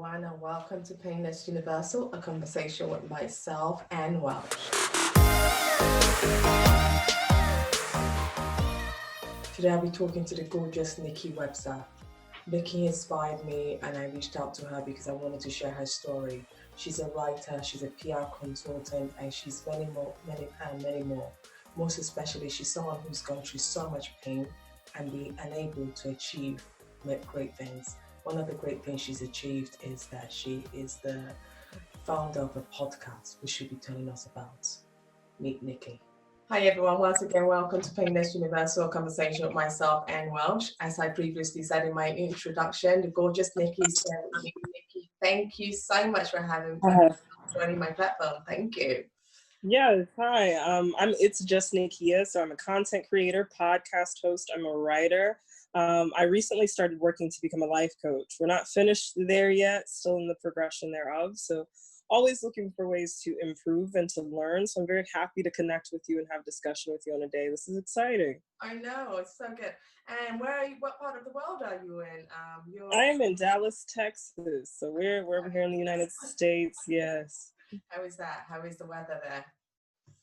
everyone, and welcome to Painless Universal, a conversation with myself and Welsh. Today I'll be talking to the gorgeous Nikia Webster. Nikki inspired me, and I reached out to her because I wanted to share her story. She's a writer, she's a PR consultant, and she's many more. Most especially, she's someone who's gone through so much pain and be unable to achieve great things. One of the great things she's achieved is that she is the founder of a podcast, which she'll be telling us about. Meet Nikki. Hi everyone, once again, welcome to Painless Universal, conversation with myself and Welsh. As I previously said in my introduction, the gorgeous Nikki is here with me. Nikki, thank you so much for joining my platform. Thank you. Yes, hi. It's just Nikia, so I'm a content creator, podcast host. I'm a writer. I recently started working to become a life coach. We're not finished there yet, still in the progression thereof. So always looking for ways to improve and to learn. So I'm very happy to connect with you and have discussion with you on a day. This is exciting. I know, it's so good. And where are you? What part of the world are you in? I'm in Dallas, Texas. So we're over here in the United States. Yes. How is that? How is the weather there?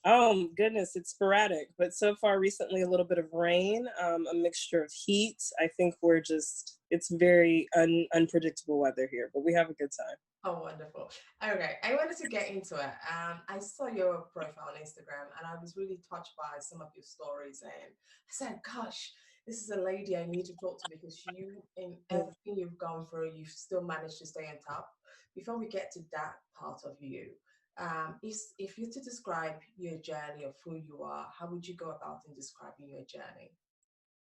Oh goodness, it's sporadic, but so far recently a little bit of rain, a mixture of heat. I think it's very unpredictable weather here, but we have a good time. Oh, wonderful. Okay, I wanted to get into it. I saw your profile on Instagram and I was really touched by some of your stories. And I said, gosh, this is a lady I need to talk to because you, in everything you've gone through, you've still managed to stay on top. Before we get to that part of you, if you're to describe your journey of who you are, how would you go about in describing your journey?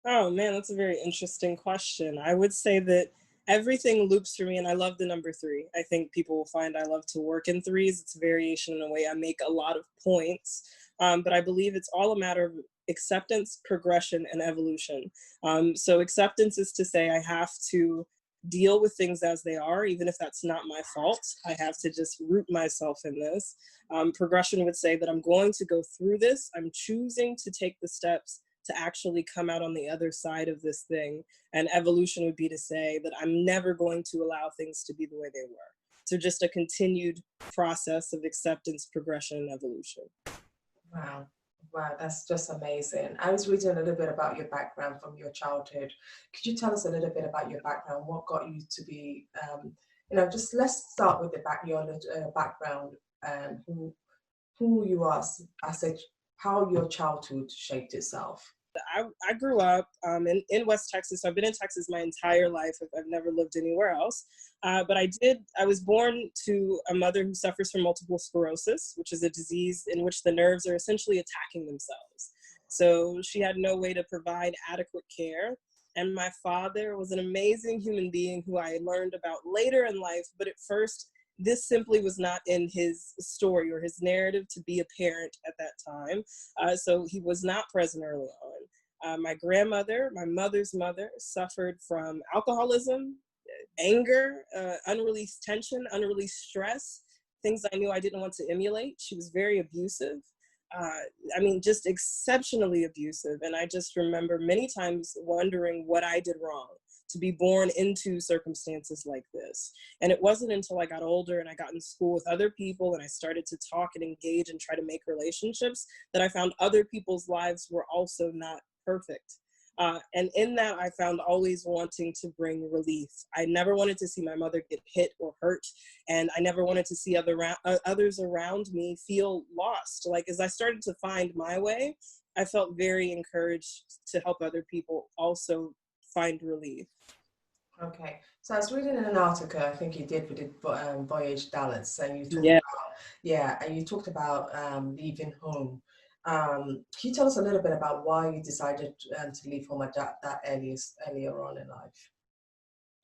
Oh man, that's a very interesting question. I would say that everything loops for me, and I love the number 3. I think people will find I love to work in threes. It's a variation in a way I make a lot of points, but I believe it's all a matter of acceptance, progression, and evolution. So acceptance is to say I have to deal with things as they are, even if that's not my fault. I have to just root myself in this. Progression would say that I'm going to go through this. I'm choosing to take the steps to actually come out on the other side of this thing. And evolution would be to say that I'm never going to allow things to be the way they were. So just a continued process of acceptance, progression, and evolution. Wow. Wow, that's just amazing. I was reading a little bit about your background from your childhood. Could you tell us a little bit about your background? What got you to be, just let's start with your background and who you are how your childhood shaped itself. I grew up in West Texas. I've been in Texas my entire life. I've never lived anywhere else. But I was born to a mother who suffers from multiple sclerosis, which is a disease in which the nerves are essentially attacking themselves. So she had no way to provide adequate care. And my father was an amazing human being who I learned about later in life. But at first, this simply was not in his story or his narrative to be a parent at that time. So he was not present early on. My grandmother, my mother's mother, suffered from alcoholism, anger, unreleased tension, unreleased stress, things I knew I didn't want to emulate. She was very abusive. Just exceptionally abusive. And I just remember many times wondering what I did wrong to be born into circumstances like this. And it wasn't until I got older and I got in school with other people and I started to talk and engage and try to make relationships that I found other people's lives were also not perfect. And in that, I found always wanting to bring relief. I never wanted to see my mother get hit or hurt. And I never wanted to see others around me feel lost. Like, as I started to find my way, I felt very encouraged to help other people also find relief. Okay, so I was reading in an article, I think you did with the Voyage Dallas, and you talked about leaving home. Can you tell us a little bit about why you decided to leave home at that earlier on in life?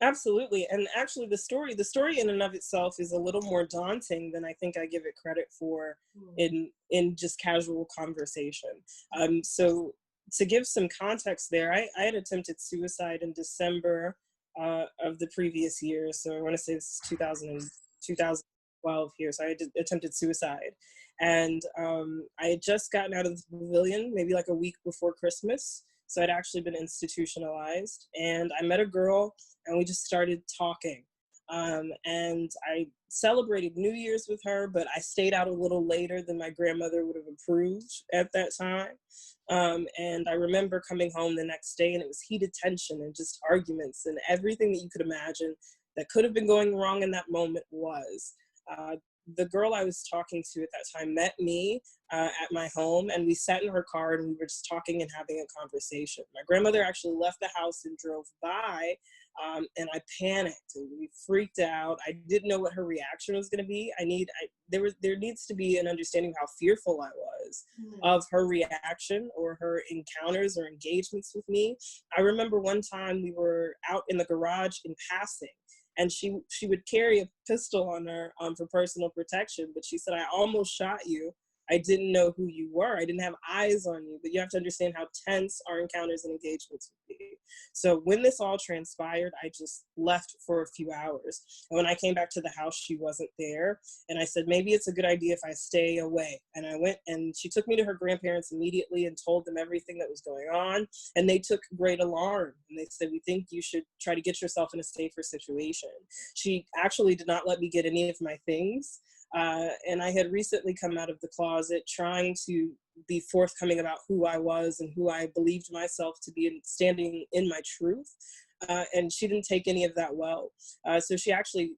Absolutely. And actually the story in and of itself is a little more daunting than I think I give it credit for in just casual conversation. So to give some context there, I had attempted suicide in December of the previous year. So I want to say this is 2012 here. So I attempted suicide. And I had just gotten out of the pavilion, maybe like a week before Christmas. So I'd actually been institutionalized. And I met a girl and we just started talking. And I celebrated New Year's with her, but I stayed out a little later than my grandmother would have approved at that time. And I remember coming home the next day, and it was heated tension and just arguments and everything that you could imagine that could have been going wrong in that moment was. The girl I was talking to at that time met me at my home, and we sat in her car and we were just talking and having a conversation. My grandmother actually left the house and drove by, and I panicked and we freaked out. I didn't know what her reaction was going to be. There needs to be an understanding of how fearful I was of her reaction or her encounters or engagements with me. I remember one time we were out in the garage in passing, and she would carry a pistol on her for personal protection, but she said, "I almost shot you. I didn't know who you were. I didn't have eyes on you." But you have to understand how tense our encounters and engagements would be. So when this all transpired, I just left for a few hours. And when I came back to the house, she wasn't there. And I said, maybe it's a good idea if I stay away. And I went, and she took me to her grandparents immediately and told them everything that was going on. And they took great alarm. And they said, "We think you should try to get yourself in a safer situation." She actually did not let me get any of my things. And I had recently come out of the closet trying to be forthcoming about who I was and who I believed myself to be, and standing in my truth. And she didn't take any of that well. So she actually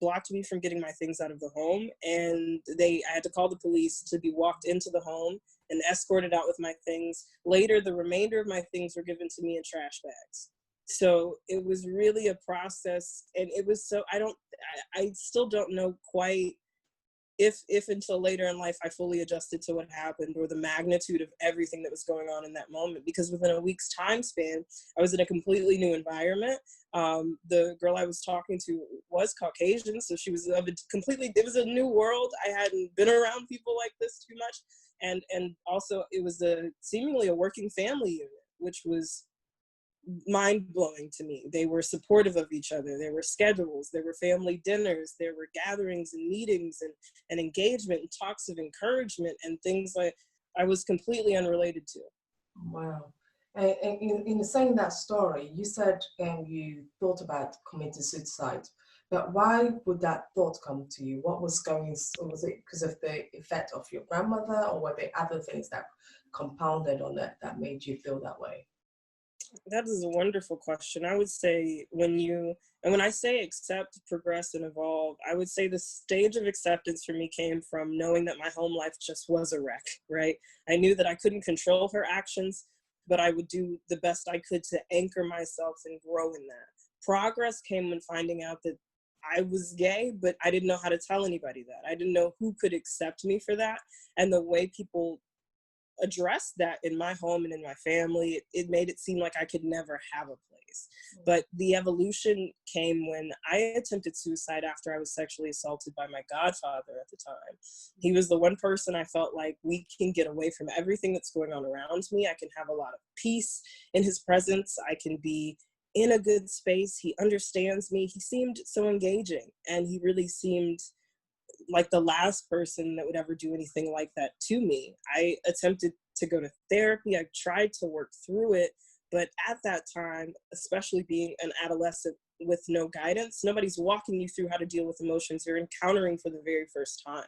blocked me from getting my things out of the home. And I had to call the police to be walked into the home and escorted out with my things. Later, the remainder of my things were given to me in trash bags. So it was really a process. And it was I still don't know quite if until later in life I fully adjusted to what happened or the magnitude of everything that was going on in that moment, because within a week's time span, I was in a completely new environment. The girl I was talking to was Caucasian, so she was it was a new world. I hadn't been around people like this too much. And also it was seemingly a working family unit, which was mind-blowing to me. They were supportive of each other. There were schedules, there were family dinners, there were gatherings and meetings and engagement and talks of encouragement and things like I was completely unrelated to. Wow. And in saying that story, you said you thought about committing suicide, but why would that thought come to you? What was was it because of the effect of your grandmother, or were there other things that compounded on that made you feel that way? That is a wonderful question. I would say when I say accept, progress, and evolve, I would say the stage of acceptance for me came from knowing that my home life just was a wreck, right? I knew that I couldn't control her actions, but I would do the best I could to anchor myself and grow in that. Progress came when finding out that I was gay, but I didn't know how to tell anybody that. I didn't know who could accept me for that. And the way people addressed that in my home and in my family, it made it seem like I could never have a place. But the evolution came when I attempted suicide after I was sexually assaulted by my godfather at the time. He was the one person I felt like we can get away from everything that's going on around me. I can have a lot of peace in his presence. I can be in a good space. He understands me. He seemed so engaging, and he really seemed like the last person that would ever do anything like that to me. I attempted to go to therapy. I tried to work through it. But at that time, especially being an adolescent with no guidance, nobody's walking you through how to deal with emotions you're encountering for the very first time.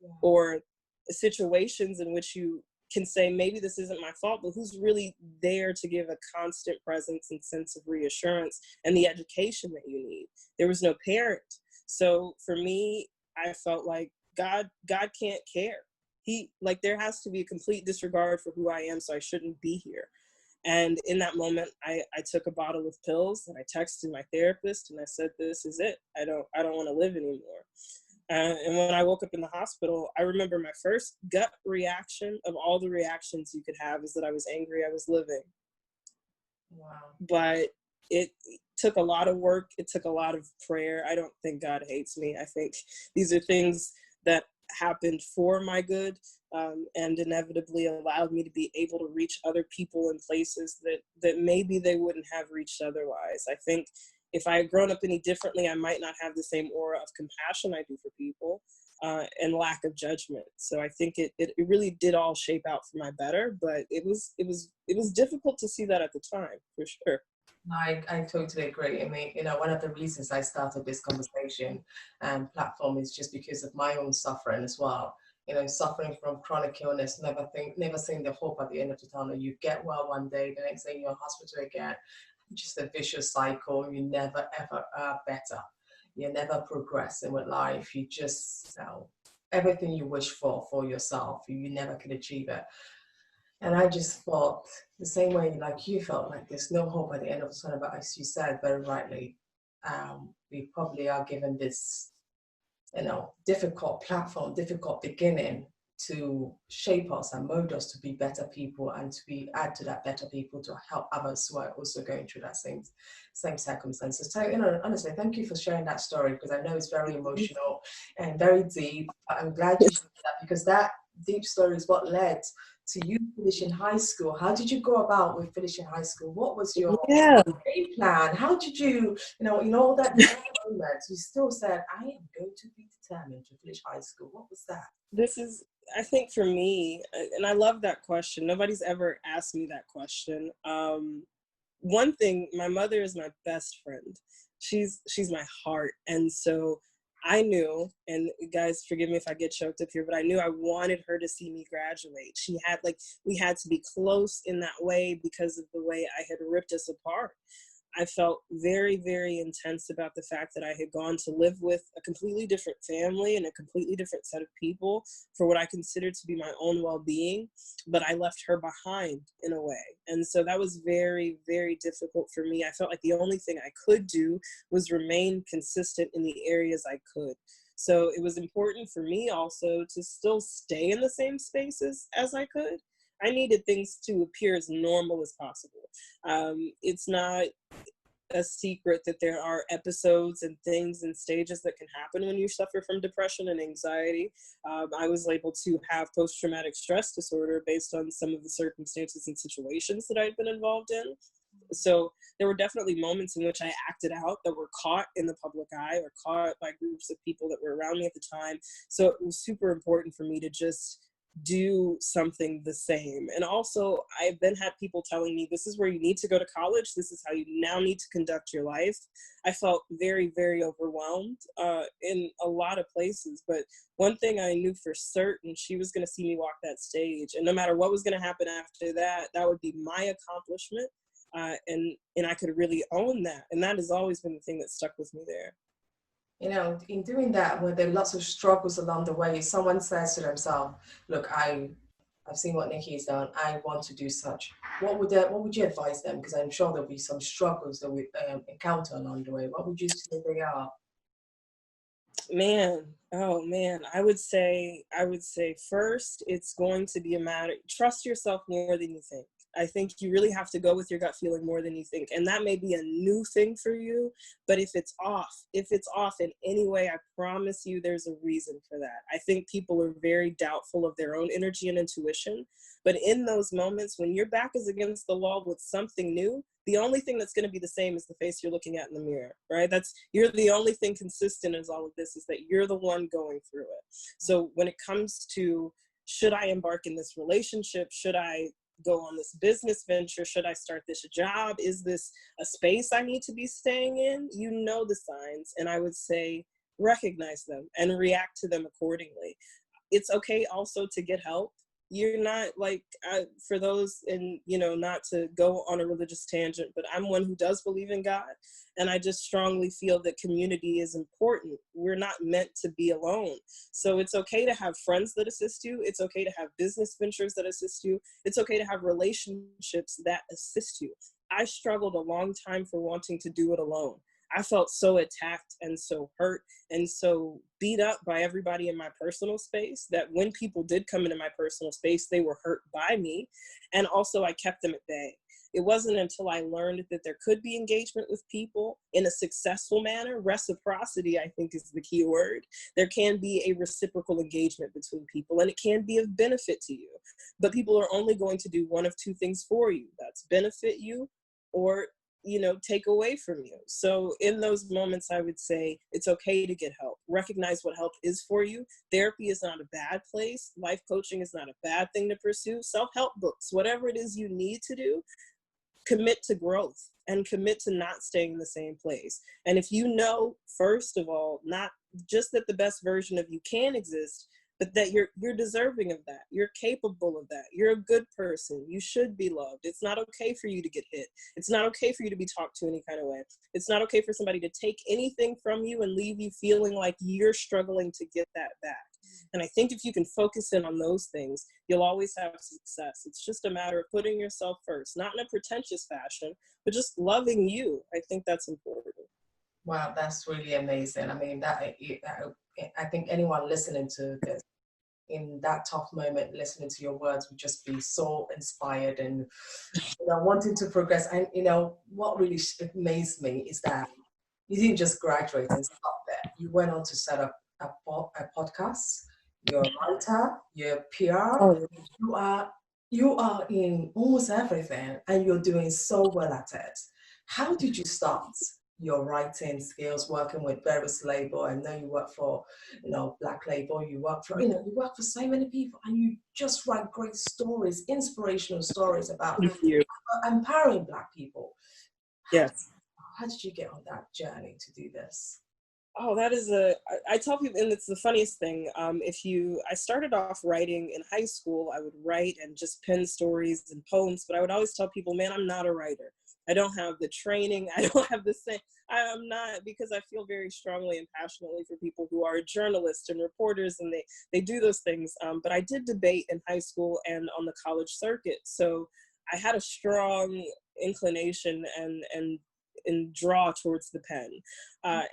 Yeah. Or situations in which you can say, maybe this isn't my fault, but who's really there to give a constant presence and sense of reassurance and the education that you need? There was no parent. So for me, I felt like God can't care. There has to be a complete disregard for who I am, so I shouldn't be here. And in that moment, I took a bottle of pills and I texted my therapist and I said, "This is it. I don't want to live anymore." And when I woke up in the hospital, I remember my first gut reaction of all the reactions you could have is that I was angry I was living. Wow. But it took a lot of work. It took a lot of prayer. I don't think God hates me. I think these are things that happened for my good, and inevitably allowed me to be able to reach other people in places that maybe they wouldn't have reached otherwise. I think if I had grown up any differently, I might not have the same aura of compassion I do for people, and lack of judgment. So I think it really did all shape out for my better, but it was difficult to see that at the time, for sure. I totally agree. I mean, one of the reasons I started this conversation and platform is just because of my own suffering as well. Suffering from chronic illness, never seeing the hope at the end of the tunnel. You get well one day, the next day you're in hospital again. Just a vicious cycle. You never ever are better. You never progressing with life. You just, everything you wish for yourself, you never could achieve it. And I just thought the same way like you felt like there's no hope at the end of the tunnel, but as you said very rightly, we probably are given this, difficult platform, difficult beginning to shape us and mold us to be better people and to be add to that better people to help others who are also going through that same circumstances. So, honestly, thank you for sharing that story because I know it's very emotional and very deep. But I'm glad you shared that because that deep story is what led to you finishing high school. How did you go about with finishing high school? What was your Yeah. game plan? How did you, all that moments, you still said, I am going to be determined to finish high school. What was that? This is, I think for me, and I love that question. Nobody's ever asked me that question. One thing, my mother is my best friend. She's my heart. And so I knew, and guys, forgive me if I get choked up here, but I knew I wanted her to see me graduate. We had to be close in that way because of the way I had ripped us apart. I felt very, very intense about the fact that I had gone to live with a completely different family and a completely different set of people for what I considered to be my own well-being, but I left her behind in a way. And so that was very, very difficult for me. I felt like the only thing I could do was remain consistent in the areas I could. So it was important for me also to still stay in the same spaces as I could. I needed things to appear as normal as possible. It's not a secret that there are episodes and things and stages that can happen when you suffer from depression and anxiety. I was able to have post-traumatic stress disorder based on some of the circumstances and situations that I'd been involved in. So there were definitely moments in which I acted out that were caught in the public eye or caught by groups of people that were around me at the time. So it was super important for me to just do something the same. And also, I've then had people telling me, this is where you need to go to college. This is how you now need to conduct your life. I felt very, very overwhelmed in a lot of places. But one thing I knew for certain, she was going to see me walk that stage. And no matter what was going to happen after that, that would be my accomplishment. And I could really own that. And that has always been the thing that stuck with me there. In doing that, where there are lots of struggles along the way, someone says to themselves, look, I've seen what Niki's done. I want to do such. What would you advise them? Because I'm sure there'll be some struggles that we encounter along the way. What would you say they are? Man, I would say first, it's going to be a matter, trust yourself more than you think. I think you really have to go with your gut feeling more than you think. And that may be a new thing for you, but if it's off in any way, I promise you there's a reason for that. I think people are very doubtful of their own energy and intuition. But in those moments when your back is against the wall with something new, the only thing that's going to be the same is the face you're looking at in the mirror, right? You're the only thing consistent as all of this is that you're the one going through it. So when it comes to, should I embark in this relationship? Should I go on this business venture? Should I start this job? Is this a space I need to be staying in? You know the signs, and I would say recognize them and react to them accordingly. It's okay also to get help. You're not for those, and not to go on a religious tangent, but I'm one who does believe in God, and I just strongly feel that community is important. We're not meant to be alone. So it's okay to have friends that assist you. It's okay to have business ventures that assist you. It's okay to have relationships that assist you. I struggled a long time for wanting to do it alone. I felt so attacked and so hurt and so beat up by everybody in my personal space that when people did come into my personal space, they were hurt by me. And also I kept them at bay. It wasn't until I learned that there could be engagement with people in a successful manner. Reciprocity, I think, is the key word. There can be a reciprocal engagement between people, and it can be of benefit to you. But people are only going to do one of two things for you. That's benefit you or take away from you. So in those moments, I would say it's okay to get help. Recognize what help is for you. Therapy is not a bad place. Life coaching is not a bad thing to pursue. Self-help books, whatever it is you need to do, commit to growth and commit to not staying in the same place. And if you know, first of all, not just that the best version of you can exist, but that you're deserving of that. You're capable of that. You're a good person. You should be loved. It's not okay for you to get hit. It's not okay for you to be talked to any kind of way. It's not okay for somebody to take anything from you and leave you feeling like you're struggling to get that back. And I think if you can focus in on those things, you'll always have success. It's just a matter of putting yourself first, not in a pretentious fashion, but just loving you. I think that's important. Wow, that's really amazing. I mean, I think anyone listening to this in that tough moment, listening to your words would just be so inspired and wanting to progress. And what really amazed me is that you didn't just graduate and stop there. You went on to set up a podcast. You're a writer. You're PR. Oh, You are in almost everything, and you're doing so well at it. How did you start your writing skills, working with various label? I know you work for, Black Label. You work for, you work for so many people, and you just write great stories, inspirational stories about thank you. empowering Black people. Yes. How did you get on that journey to do this? Oh, that is I tell people, and it's the funniest thing. I started off writing in high school. I would write and just pen stories and poems, but I would always tell people, man, I'm not a writer. I don't have the training. I don't have the same. I'm not, because I feel very strongly and passionately for people who are journalists and reporters, and they do those things. But I did debate in high school and on the college circuit. So I had a strong inclination and draw towards the pen.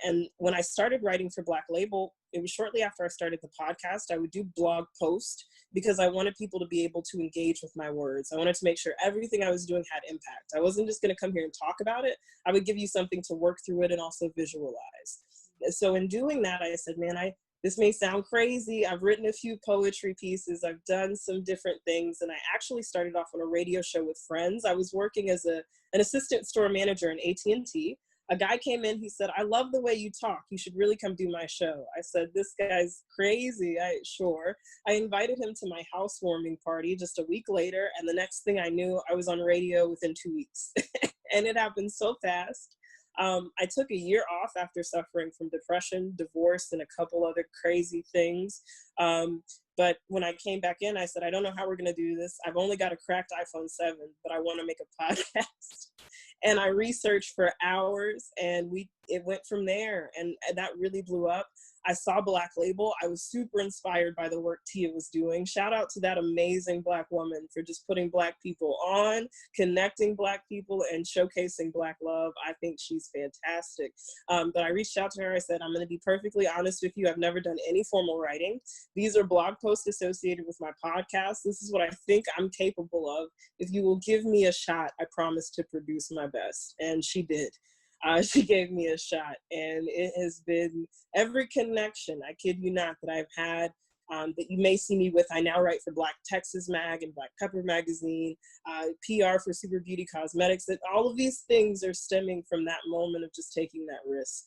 And when I started writing for Black Label, it was shortly after I started the podcast. I would do blog posts because I wanted people to be able to engage with my words. I wanted to make sure everything I was doing had impact. I wasn't just going to come here and talk about it. I would give you something to work through it and also visualize. So in doing that, I said, man, this may sound crazy. I've written a few poetry pieces. I've done some different things. And I actually started off on a radio show with friends. I was working as an assistant store manager in AT&T. A guy came in, he said, I love the way you talk. You should really come do my show. I said, this guy's crazy. Sure. I invited him to my housewarming party just a week later. And the next thing I knew, I was on radio within 2 weeks. And it happened so fast. I took a year off after suffering from depression, divorce, and a couple other crazy things. But when I came back in, I said, I don't know how we're going to do this. I've only got a cracked iPhone 7, but I want to make a podcast. And I researched for hours, and it went from there. And that really blew up. I saw Black Label. I was super inspired by the work Tia was doing. Shout out to that amazing Black woman for just putting Black people on, connecting Black people, and showcasing Black love. I think she's fantastic. But I reached out to her. I said, I'm going to be perfectly honest with you. I've never done any formal writing. These are blog posts associated with my podcast. This is what I think I'm capable of. If you will give me a shot, I promise to produce my best. And she did. She gave me a shot, and it has been every connection, I kid you not, that I've had that you may see me with. I now write for Black Texas Mag and Black Pepper Magazine, PR for Super Beauty Cosmetics. That all of these things are stemming from that moment of just taking that risk.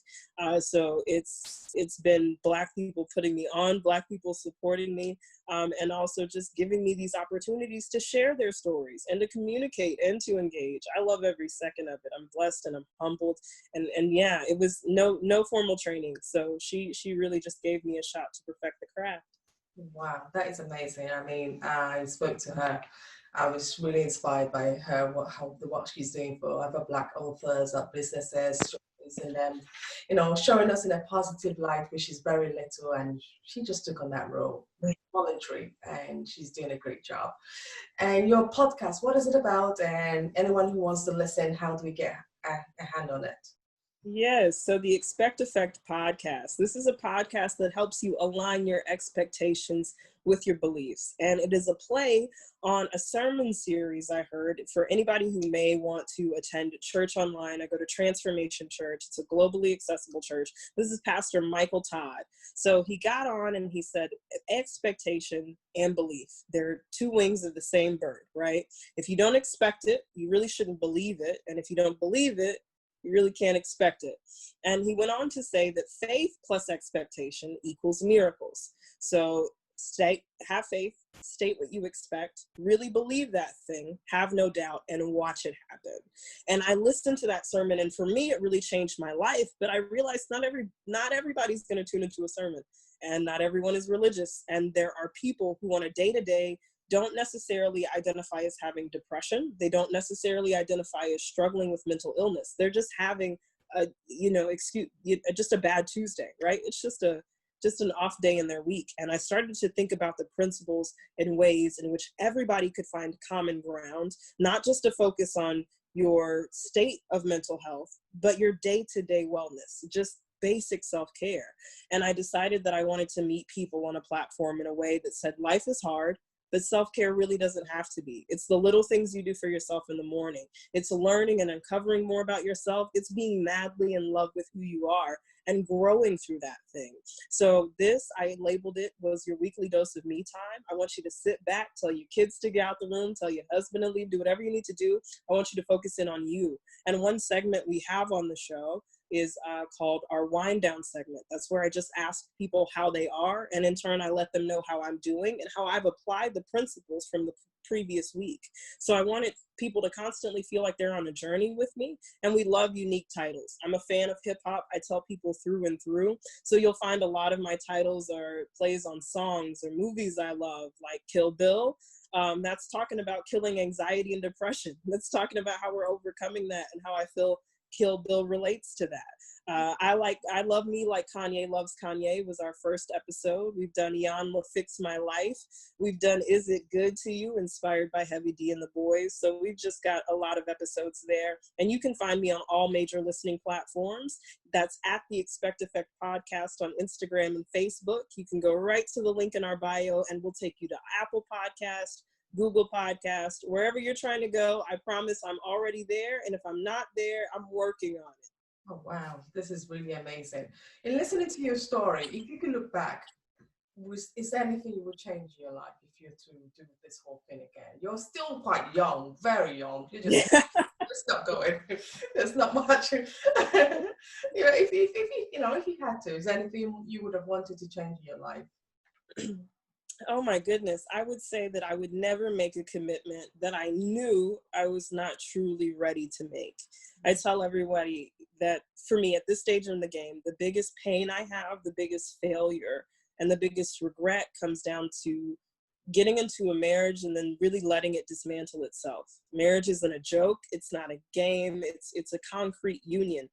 So it's been Black people putting me on, Black people supporting me, and also just giving me these opportunities to share their stories and to communicate and to engage. I love every second of it. I'm blessed and I'm humbled. And yeah, it was no formal training. So she really just gave me a shot to perfect the craft. Wow, that is amazing. I mean, I spoke to her. I was really inspired by her, what she's doing for other Black authors, businesses, showcasing them, showing us in a positive light, which is very little. And she just took on that role, voluntary, and she's doing a great job. And your podcast, what is it about? And anyone who wants to listen, how do we get a hand on it? Yes, so the Expect Effect podcast. This is a podcast that helps you align your expectations with your beliefs. And it is a play on a sermon series I heard for anybody who may want to attend church online. I go to Transformation Church. It's a globally accessible church. This is Pastor Michael Todd. So he got on and he said, expectation and belief, they're two wings of the same bird, right? If you don't expect it, you really shouldn't believe it. And if you don't believe it, you really can't expect it. And he went on to say that faith plus expectation equals miracles. So have faith, state what you expect, really believe that thing, have no doubt, and watch it happen. And I listened to that sermon, and for me, it really changed my life. But I realized not everybody's going to tune into a sermon, and not everyone is religious. And there are people who on a day-to-day don't necessarily identify as having depression. They don't necessarily identify as struggling with mental illness. They're just having just a bad Tuesday, right? It's just an off day in their week. And I started to think about the principles and ways in which everybody could find common ground, not just to focus on your state of mental health, but your day-to-day wellness, just basic self-care. And I decided that I wanted to meet people on a platform in a way that said life is hard, but self-care really doesn't have to be. It's the little things you do for yourself in the morning. It's learning and uncovering more about yourself. It's being madly in love with who you are and growing through that thing. So this, I labeled it, was your weekly dose of me time. I want you to sit back, tell your kids to get out the room, tell your husband to leave, do whatever you need to do. I want you to focus in on you. And one segment we have on the show is called our wind down segment. That's where I just ask people how they are, and in turn I let them know how I'm doing and how I've applied the principles from the previous week. So I wanted people to constantly feel like they're on a journey with me, and we love unique titles. I'm a fan of hip hop. I tell people through and through. So you'll find a lot of my titles are plays on songs or movies I love, like Kill Bill. That's talking about killing anxiety and depression. That's talking about how we're overcoming that and how I feel Kill Bill relates to that. I Love Me Like Kanye Loves Kanye was our first episode. We've done Jan will Fix My Life. We've done Is It Good to You, inspired by Heavy D and the Boys. So we've just got a lot of episodes there. And you can find me on all major listening platforms. That's at the Expect Effect Podcast on Instagram and Facebook. You can go right to the link in our bio and we'll take you to Apple Podcast, Google Podcast, wherever you're trying to go. I promise I'm already there. And if I'm not there, I'm working on it. Oh, wow. This is really amazing. In listening to your story, if you can look back, is there anything you would change in your life if you were to do this whole thing again? You're still quite young, very young. You're just not going. There's not much. If you had to, is there anything you would have wanted to change in your life? Oh my goodness. I would say that I would never make a commitment that I knew I was not truly ready to make. I tell everybody that for me at this stage in the game, the biggest pain I have, the biggest failure, and the biggest regret comes down to getting into a marriage and then really letting it dismantle itself. Marriage isn't a joke. It's not a game. It's a concrete union.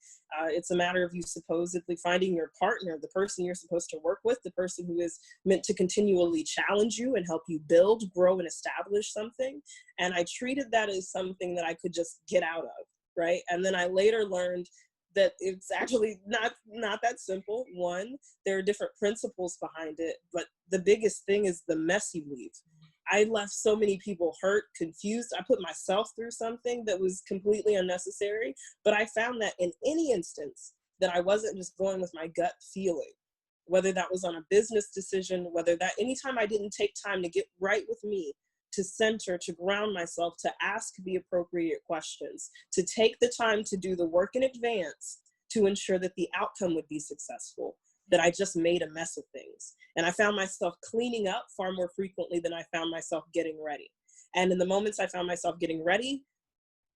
It's a matter of you supposedly finding your partner, the person you're supposed to work with, the person who is meant to continually challenge you and help you build, grow, and establish something. And I treated that as something that I could just get out of, right? And then I later learned that it's actually not that simple. One, there are different principles behind it, but the biggest thing is the mess you leave. I left so many people hurt, confused. I put myself through something that was completely unnecessary, but I found that in any instance that I wasn't just going with my gut feeling, whether that was on a business decision, whether that anytime I didn't take time to get right with me, to center, to ground myself, to ask the appropriate questions, to take the time to do the work in advance to ensure that the outcome would be successful, that I just made a mess of things. And I found myself cleaning up far more frequently than I found myself getting ready. And in the moments I found myself getting ready,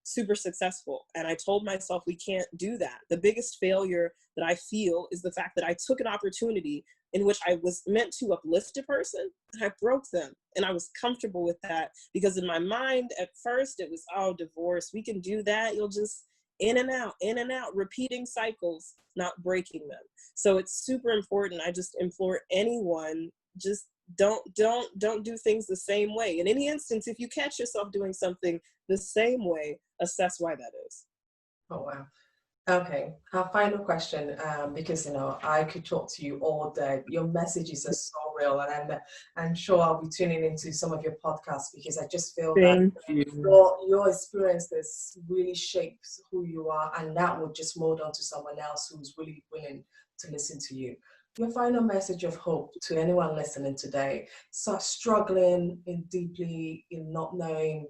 super successful. And I told myself, we can't do that. The biggest failure that I feel is the fact that I took an opportunity in which I was meant to uplift a person and I broke them. And I was comfortable with that because in my mind at first it was, oh, divorce, we can do that. You'll just in and out, repeating cycles, not breaking them. So it's super important. I just implore anyone, just don't do things the same way. In any instance, if you catch yourself doing something the same way, assess why that is. Oh, wow. Okay, our final question, because I could talk to you all day. Your messages are so real, and I'm sure I'll be tuning into some of your podcasts because I just feel that your experiences really shapes who you are, and that would just mold onto someone else who's really willing to listen to you. Your final message of hope to anyone listening today, so struggling deeply in not knowing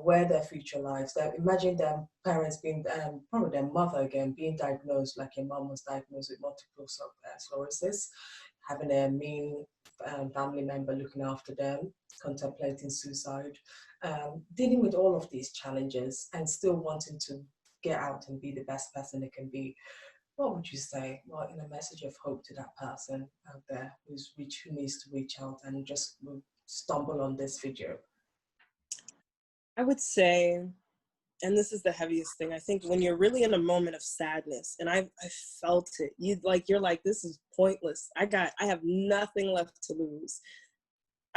where their future lies. Imagine their parents being, probably their mother again, being diagnosed like your mom was diagnosed with multiple sclerosis. having a mean family member looking after them, contemplating suicide, dealing with all of these challenges and still wanting to get out and be the best person they can be. What would you say? Well, in a message of hope to that person out there who needs to reach out and just will stumble on this video? I would say, and this is the heaviest thing, I think when you're really in a moment of sadness, and I felt it, you're like, this is pointless. I have nothing left to lose.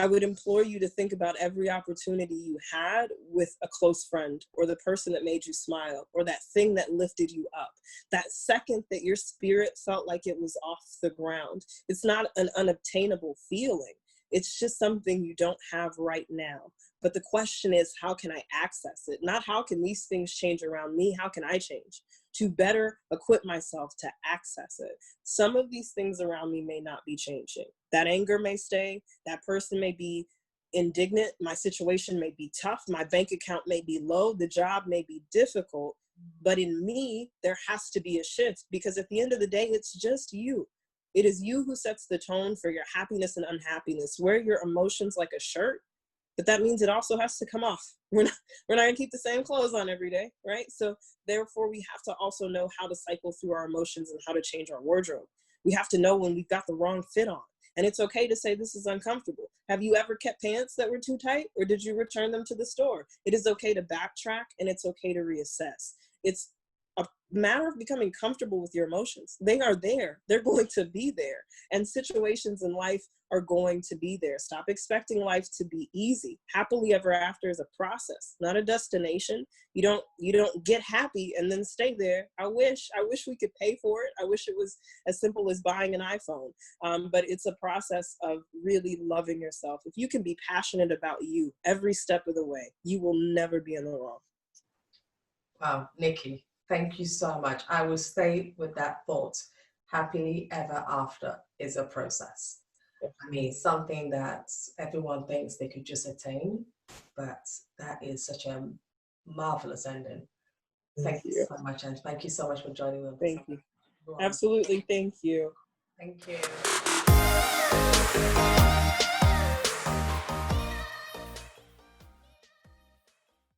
I would implore you to think about every opportunity you had with a close friend, or the person that made you smile, or that thing that lifted you up. That second that your spirit felt like it was off the ground. It's not an unobtainable feeling. It's just something you don't have right now. But the question is, how can I access it? Not how can these things change around me? How can I change to better equip myself to access it? Some of these things around me may not be changing. That anger may stay. That person may be indignant. My situation may be tough. My bank account may be low. The job may be difficult. But in me, there has to be a shift, because at the end of the day, it's just you. It is you who sets the tone for your happiness and unhappiness. Wear your emotions like a shirt, but that means it also has to come off. We're not gonna keep the same clothes on every day, right? So therefore, we have to also know how to cycle through our emotions and how to change our wardrobe. We have to know when we've got the wrong fit on. And it's okay to say this is uncomfortable. Have you ever kept pants that were too tight, or did you return them to the store? It is okay to backtrack, and it's okay to reassess. It's a matter of becoming comfortable with your emotions. They are there. They're going to be there. And situations in life are going to be there. Stop expecting life to be easy. Happily ever after is a process, not a destination. You don't get happy and then stay there. I wish we could pay for it. I wish it was as simple as buying an iPhone. But it's a process of really loving yourself. If you can be passionate about you every step of the way, you will never be in the wrong. Wow, Nikki, thank you so much. I will stay with that thought. Happily ever after is a process. I mean, something that everyone thinks they could just attain, but that is such a marvelous ending. Thank you so much, and thank you so much for joining us. Thank you. Absolutely, thank you. Thank you.